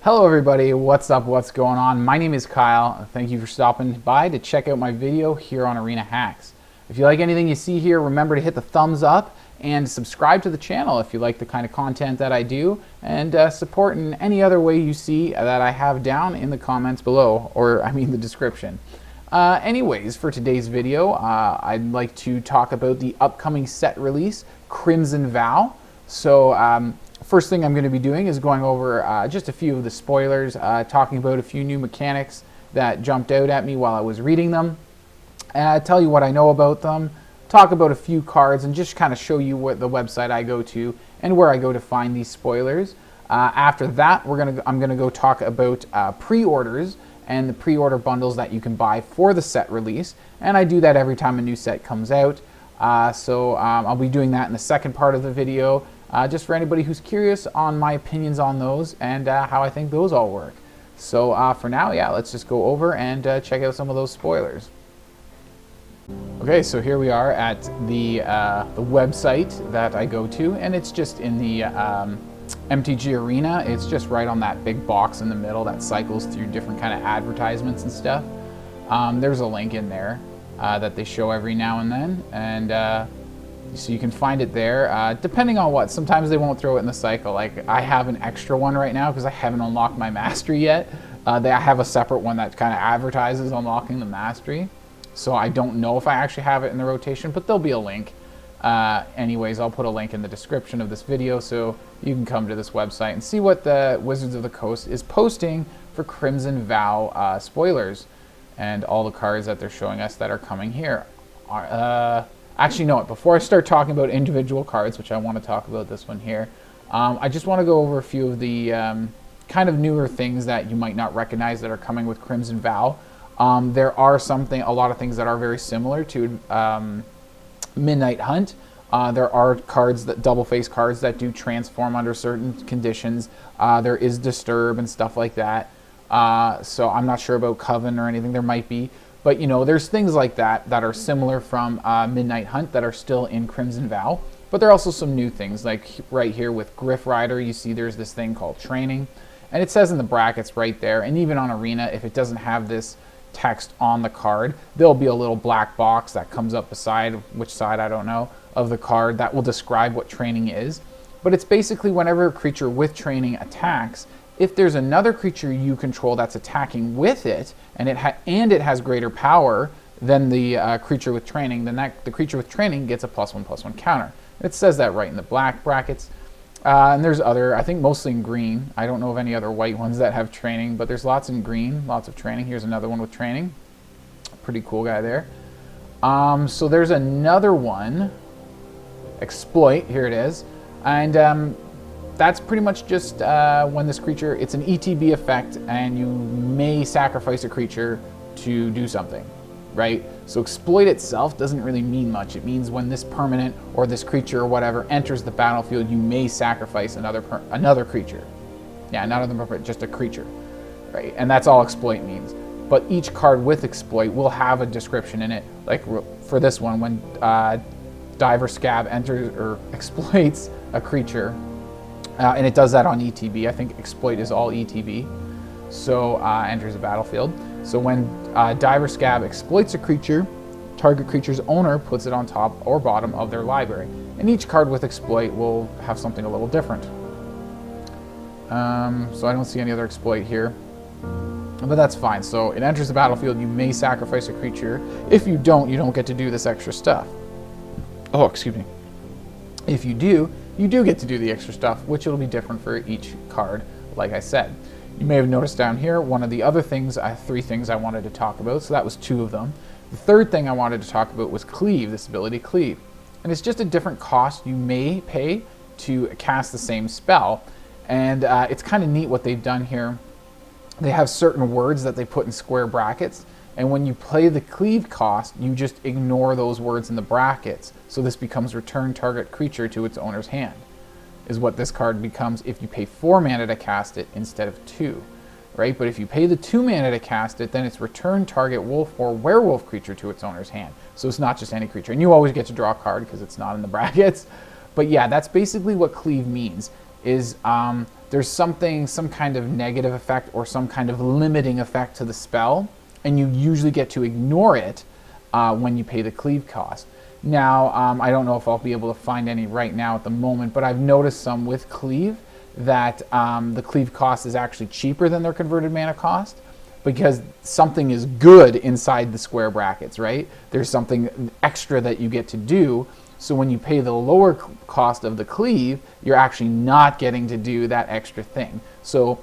Hello everybody, what's up, what's going on? My name is Kyle. Thank you for stopping by to check out my video here on Arena Hacks. If you like anything you see here, remember to hit the thumbs up and subscribe to the channel if you like the kind of content that I do, and support in any other way you see that I have down in the comments below, or I mean the description. Anyways, for today's video, I'd like to talk about the upcoming set release, Crimson Vow. So first thing I'm going to be doing is going over just a few of the spoilers, talking about a few new mechanics that jumped out at me while I was reading them, tell you what I know about them, talk about a few cards, and just kind of show you what the website I go to and where I go to find these spoilers. After that, I'm gonna go talk about pre-orders and the pre-order bundles that you can buy for the set release, and I do that every time a new set comes out. So I'll be doing that in the second part of the video, just for anybody who's curious on my opinions on those and how I think those all work. So for now, yeah, let's just go over and check out some of those spoilers. Okay, so here we are at the website that I go to, and it's just in the MTG Arena. It's just right on that big box in the middle that cycles through different kind of advertisements and stuff. There's a link in there that they show every now and then, and so you can find it there, depending on what. Sometimes they won't throw it in the cycle. Like, I have an extra one right now because I haven't unlocked my mastery yet. I have a separate one that kind of advertises unlocking the mastery. So I don't know if I actually have it in the rotation, but there'll be a link. Anyways, I'll put a link in the description of this video so you can come to this website and see what the Wizards of the Coast is posting for Crimson Vow spoilers and all the cards that they're showing us that are coming here. Actually, no, before I start talking about individual cards, which I want to talk about this one here, I just want to go over a few of the kind of newer things that you might not recognize that are coming with Crimson Vow. There are a lot of things that are very similar to Midnight Hunt. There are cards, double-face cards that do transform under certain conditions. There is Disturb and stuff like that. So I'm not sure about Coven or anything. There might be. But, you know, there's things like that that are similar from Midnight Hunt that are still in Crimson Vow. But there are also some new things, like right here with Griff Rider, you see there's this thing called Training. And it says in the brackets right there, and even on Arena, if it doesn't have this text on the card, there'll be a little black box that comes up beside, which side I don't know, of the card that will describe what Training is. But it's basically whenever a creature with Training attacks, if there's another creature you control that's attacking with it, and it has greater power than the creature with Training, then the creature with Training gets a +1/+1 counter. It says that right in the black brackets. And there's other, I think mostly in green. I don't know of any other white ones that have Training, but there's lots in green, lots of Training. Here's another one with Training. Pretty cool guy there. So there's another one, Exploit, here it is. And that's pretty much just when this creature, it's an ETB effect, and you may sacrifice a creature to do something, right? So Exploit itself doesn't really mean much. It means when this permanent or this creature or whatever enters the battlefield, you may sacrifice another creature. Yeah, not another permanent, just a creature, right? And that's all Exploit means. But each card with Exploit will have a description in it. Like for this one, when Diver Scab enters or exploits a creature, and it does that on ETB. I think Exploit is all ETB. So enters the battlefield. So when Diver Scab exploits a creature, target creature's owner puts it on top or bottom of their library. And each card with Exploit will have something a little different. So I don't see any other Exploit here. But that's fine. So it enters the battlefield, you may sacrifice a creature. If you don't get to do this extra stuff. Oh, excuse me. If you do, you do get to do the extra stuff, which will be different for each card, like I said. You may have noticed down here, one of the other things, three things I wanted to talk about, so that was two of them. The third thing I wanted to talk about was Cleave, this ability Cleave. And it's just a different cost you may pay to cast the same spell. And it's kind of neat what they've done here. They have certain words that they put in square brackets, and when you play the Cleave cost, you just ignore those words in the brackets. So this becomes return target creature to its owner's hand, is what this card becomes if you pay 4 mana to cast it instead of 2, right? But if you pay the 2 mana to cast it, then it's return target wolf or werewolf creature to its owner's hand. So it's not just any creature. And you always get to draw a card because it's not in the brackets. But yeah, that's basically what Cleave means, is there's some kind of negative effect or some kind of limiting effect to the spell, and you usually get to ignore it when you pay the cleave cost. Now, I don't know if I'll be able to find any right now at the moment, but I've noticed some with cleave that the cleave cost is actually cheaper than their converted mana cost, because something is good inside the square brackets, right? There's something extra that you get to do. So when you pay the lower cost of the cleave, you're actually not getting to do that extra thing. So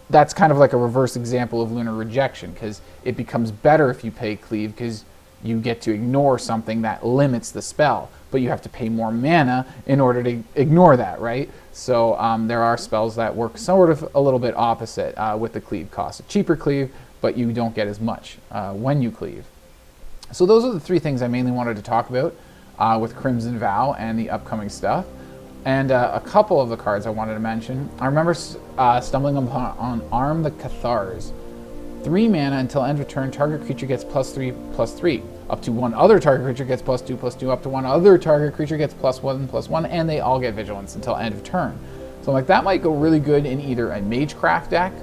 that's kind of like a reverse example of lunar rejection, because it becomes better if you pay cleave because you get to ignore something that limits the spell, but you have to pay more mana in order to ignore that, right? So there are spells that work sort of a little bit opposite with the cleave cost. A cheaper cleave, but you don't get as much when you cleave. So those are the three things I mainly wanted to talk about with Crimson Vow and the upcoming stuff. And a couple of the cards I wanted to mention. I remember stumbling upon on Arm the Cathars. 3 mana until end of turn, target creature gets +3/+3. Up to one other target creature gets +2/+2. Up to one other target creature gets +1/+1, and they all get vigilance until end of turn. So like that might go really good in either a Magecraft deck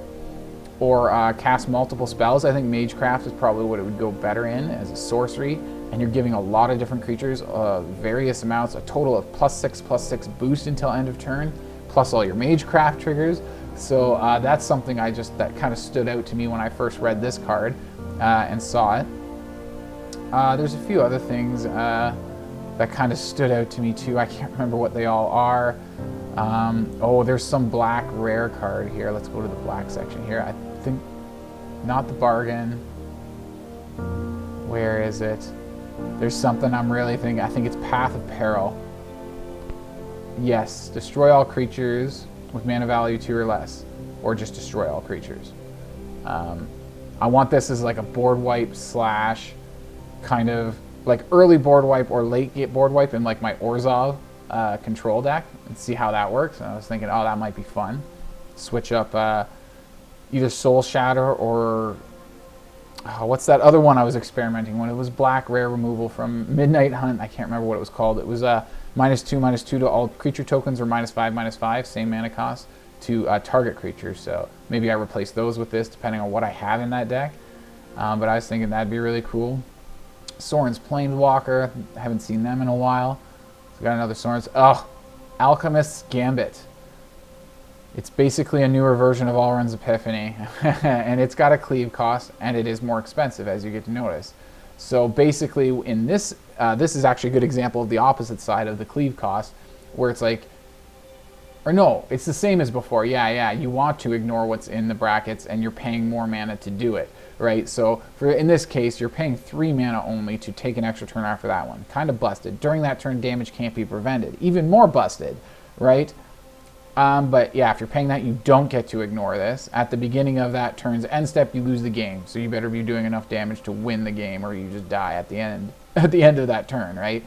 or cast multiple spells. I think Magecraft is probably what it would go better in as a sorcery, and you're giving a lot of different creatures various amounts, a total of +6/+6 boost until end of turn, plus all your Magecraft triggers. So that's something that kind of stood out to me when I first read this card and saw it. There's a few other things that kind of stood out to me too. I can't remember what they all are. Oh, there's some black rare card here. Let's go to the black section here. I think, not the bargain. Where is it? There's something I'm really thinking. I think it's Path of Peril. Yes, destroy all creatures with mana value 2 or less, or just destroy all creatures. I want this as like a board wipe / kind of like early board wipe or late board wipe in like my Orzhov control deck, and see how that works. And I was thinking, oh, that might be fun. Switch up either Soul Shatter or what's that other one I was experimenting when it was black rare removal from Midnight Hunt. I can't remember what it was called. It was -2/-2 to all creature tokens, or -5/-5, same mana cost to target creatures. So maybe I replace those with this depending on what I have in that deck. But I was thinking that'd be really cool. Sorin's Planeswalker, I haven't seen them in a while. So got another Sorin's. Oh, Alchemist's Gambit. It's basically a newer version of Alrund's Epiphany, and it's got a cleave cost, and it is more expensive, as you get to notice. So basically, in this, this is actually a good example of the opposite side of the cleave cost, where it's like, or no, it's the same as before. Yeah, you want to ignore what's in the brackets, and you're paying more mana to do it, right? So in this case, you're paying 3 mana only to take an extra turn after that one. Kind of busted. During that turn, damage can't be prevented. Even more busted, right? But yeah, if you're paying that, you don't get to ignore this. At the beginning of that turn's end step, you lose the game. So you better be doing enough damage to win the game, or you just die at the end of that turn, right?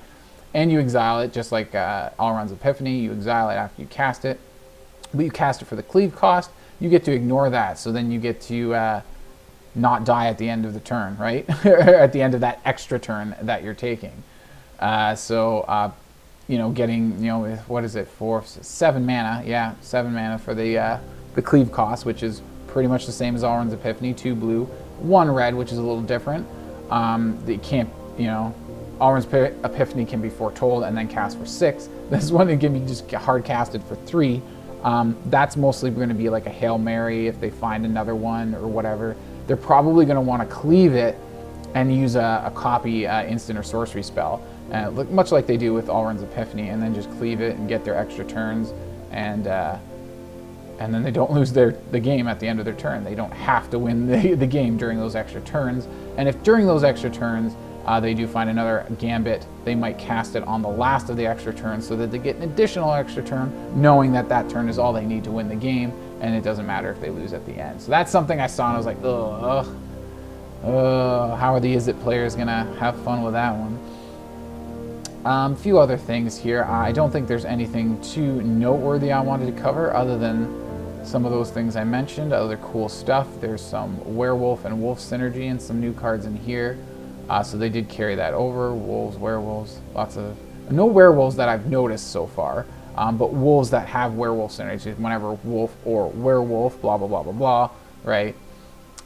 And you exile it, just like Alrund's Epiphany. You exile it after you cast it. But you cast it for the cleave cost. You get to ignore that. So then you get to not die at the end of the turn, right? At the end of that extra turn that you're taking. You know, getting, you know, what is it, 7 mana, yeah, 7 mana for the cleave cost, which is pretty much the same as Alrund's Epiphany, 2 blue, 1 red, which is a little different. They can't, you know, Alrund's Epiphany can be foretold and then cast for 6. This one, it can be just hard casted for 3. That's mostly going to be like a Hail Mary if they find another one or whatever. They're probably going to want to cleave it and use a copy instant or sorcery spell. Much like they do with Alrund's Epiphany, and then just cleave it and get their extra turns, and then they don't lose the game at the end of their turn. They don't have to win the game during those extra turns. And if during those extra turns they do find another Gambit, they might cast it on the last of the extra turns so that they get an additional extra turn, knowing that that turn is all they need to win the game, and it doesn't matter if they lose at the end. So that's something I saw and I was like, how are the Izzet players gonna have fun with that one? A few other things here. I don't think there's anything too noteworthy I wanted to cover other than some of those things I mentioned, other cool stuff. There's some werewolf and wolf synergy and some new cards in here. So they did carry that over. Wolves, werewolves, lots of... No werewolves that I've noticed so far. but wolves that have werewolf synergy, whenever wolf or werewolf, blah, blah, blah, blah, blah, right?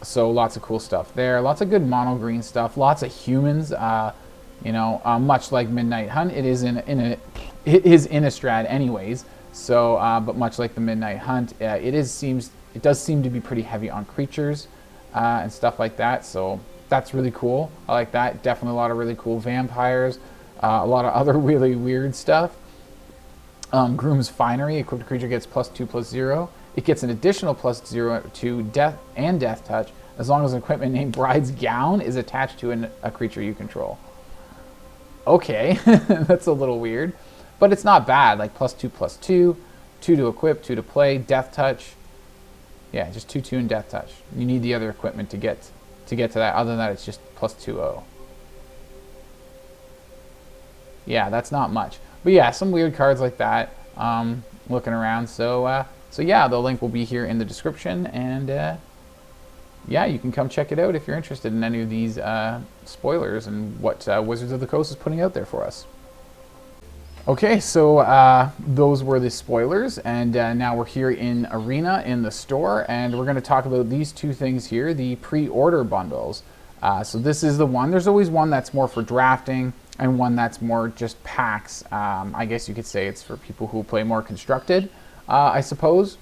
So lots of cool stuff there. Lots of good mono green stuff. Lots of humans, much like Midnight Hunt. It is it is Innistrad anyways. So, but much like the Midnight Hunt, it does seem to be pretty heavy on creatures and stuff like that. So that's really cool. I like that. Definitely a lot of really cool vampires. A lot of other really weird stuff. Groom's Finery. Equipped creature gets +2/+0. It gets an additional +0 to death and death touch as long as an equipment named Bride's Gown is attached to a creature you control. Okay, that's a little weird, but it's not bad. Like +2/+2, 2 to equip, 2 to play, death touch. Yeah, just 2/2 and death touch. You need the other equipment to get to that. Other than that, it's just +2/0. Yeah, that's not much. But yeah, some weird cards like that. Looking around, so yeah, the link will be here in the description, and yeah, you can come check it out if you're interested in any of these spoilers and what Wizards of the Coast is putting out there for us. Okay, so those were the spoilers, and now we're here in Arena in the store, and we're going to talk about these two things here, the pre-order bundles. So this is the one. There's always one that's more for drafting and one that's more just packs. I guess you could say it's for people who play more constructed, I suppose.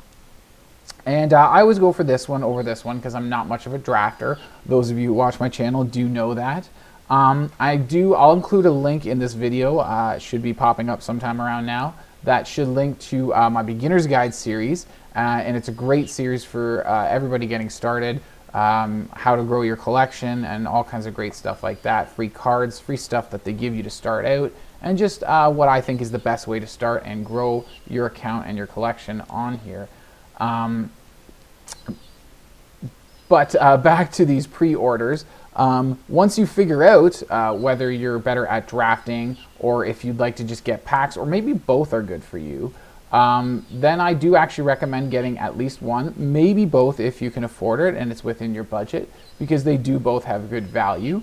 And I always go for this one over this one because I'm not much of a drafter. Those of you who watch my channel do know that. I'll include a link in this video. It should be popping up sometime around now. That should link to my Beginner's Guide series. And it's a great series for everybody getting started. How to grow your collection and all kinds of great stuff like that. Free cards, free stuff that they give you to start out. And just what I think is the best way to start and grow your account and your collection on here. But back to these pre-orders. Once you figure out whether you're better at drafting or if you'd like to just get packs, or maybe both are good for you, then I do actually recommend getting at least one, maybe both if you can afford it and it's within your budget, because they do both have good value.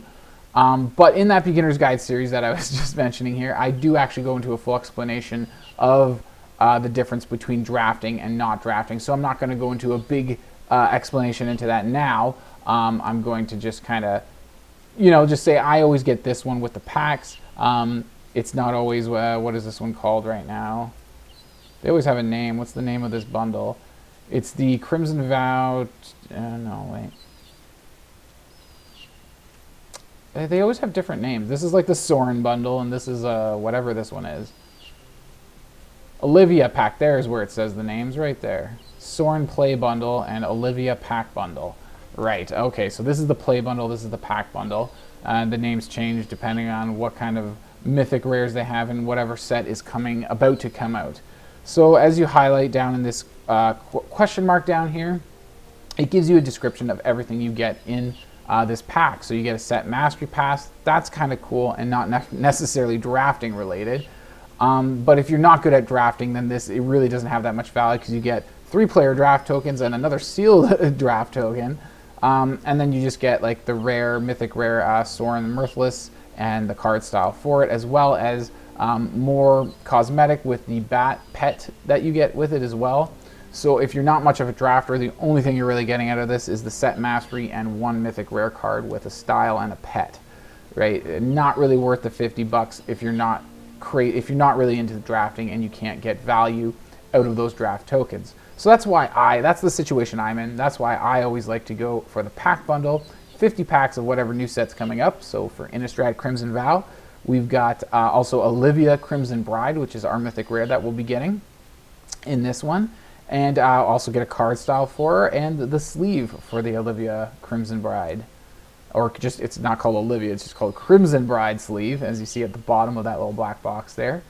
But in that Beginner's Guide series that I was just mentioning here, I do actually go into a full explanation of the difference between drafting and not drafting. So I'm not going to go into a big explanation into that now. I'm going to just kind of, just say I always get this one with the packs. It's not always, what is this one called right now? They always have a name. What's the name of this bundle? It's the Crimson Vow. No, wait. They always have different names. This is like the Sorin bundle, and this is whatever this one is. Olivia pack. There's where it says the names right there. Sorin play bundle and Olivia pack bundle. Right. Okay. So this is the play bundle. This is the pack bundle. The names change depending on what kind of mythic rares they have and whatever set is about to come out. So as you highlight down in this question mark down here, it gives you a description of everything you get in this pack. So you get a set mastery pass. That's kind of cool and not necessarily drafting related. But if you're not good at drafting, then it really doesn't have that much value, because you get 3-player draft tokens and another sealed draft token. And then you just get like the rare, mythic rare Sorin the Mirthless and the card style for it, as well as more cosmetic with the bat pet that you get with it as well. So if you're not much of a drafter, the only thing you're really getting out of this is the set mastery and 1 mythic rare card with a style and a pet, right? Not really worth the $50 if you're not really into drafting and you can't get value out of those draft tokens. So that's the situation I'm in. That's why I always like to go for the pack bundle, 50 packs of whatever new set's coming up. So for Innistrad Crimson Vow, we've got also Olivia Crimson Bride, which is our mythic rare that we'll be getting in this one. And I'll also get a card style for her and the sleeve for the Olivia Crimson Bride. Or just, it's not called Olivia, it's just called Crimson Bride sleeve, as you see at the bottom of that little black box there.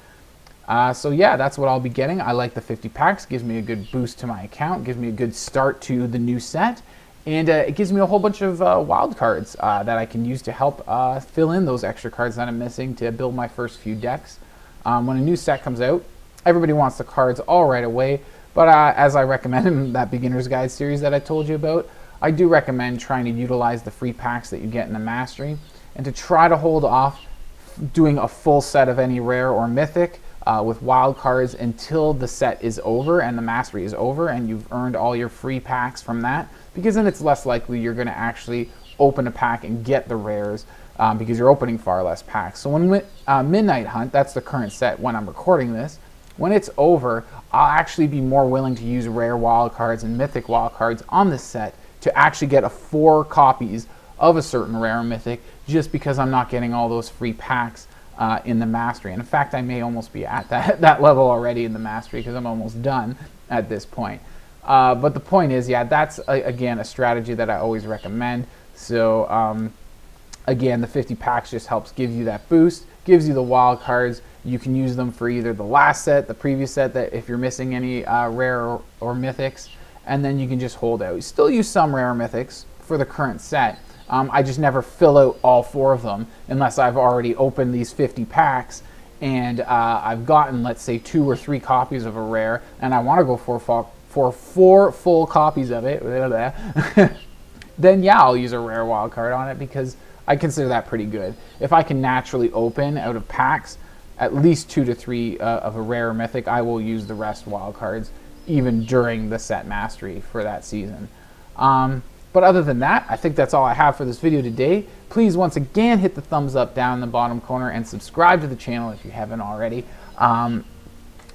So yeah, that's what I'll be getting. I like the 50 packs, gives me a good boost to my account, gives me a good start to the new set, and it gives me a whole bunch of wild cards that I can use to help fill in those extra cards that I'm missing to build my first few decks. When a new set comes out, everybody wants the cards all right away, but as I recommend in that Beginner's Guide series that I told you about, I do recommend trying to utilize the free packs that you get in the Mastery, and to try to hold off doing a full set of any rare or mythic with wild cards until the set is over and the mastery is over and you've earned all your free packs from that, because then it's less likely you're going to actually open a pack and get the rares, because you're opening far less packs. So when Midnight Hunt, that's the current set when I'm recording this, when it's over, I'll actually be more willing to use rare wild cards and mythic wild cards on this set to actually get 4 copies of a certain rare or mythic, just because I'm not getting all those free packs in the mastery. And in fact, I may almost be at that level already in the mastery, because I'm almost done at this point. But the point is, yeah, that's again a strategy that I always recommend. So again, the 50 packs just helps give you that boost, gives you the wild cards. You can use them for either the last set, the previous set, that if you're missing any rare or mythics, and then you can just hold out. You still use some rare mythics for the current set. I just never fill out all 4 of them unless I've already opened these 50 packs and I've gotten, let's say, 2 or 3 copies of a rare, and I want to go for 4 full copies of it. Then yeah, I'll use a rare wild card on it, because I consider that pretty good. If I can naturally open out of packs at least 2 to 3 of a rare mythic, I will use the rest wild cards even during the set mastery for that season. But other than that, I think that's all I have for this video today. Please, once again, hit the thumbs up down in the bottom corner and subscribe to the channel if you haven't already.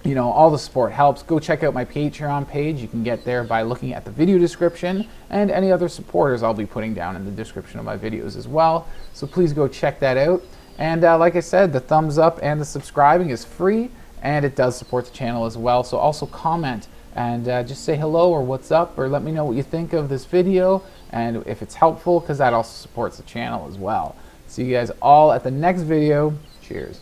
You know, all the support helps. Go check out my Patreon page. You can get there by looking at the video description, and any other supporters I'll be putting down in the description of my videos as well. So please go check that out. And like I said, the thumbs up and the subscribing is free, and it does support the channel as well. So also comment and just say hello or what's up, or let me know what you think of this video and if it's helpful, because that also supports the channel as well. See you guys all at the next video. Cheers.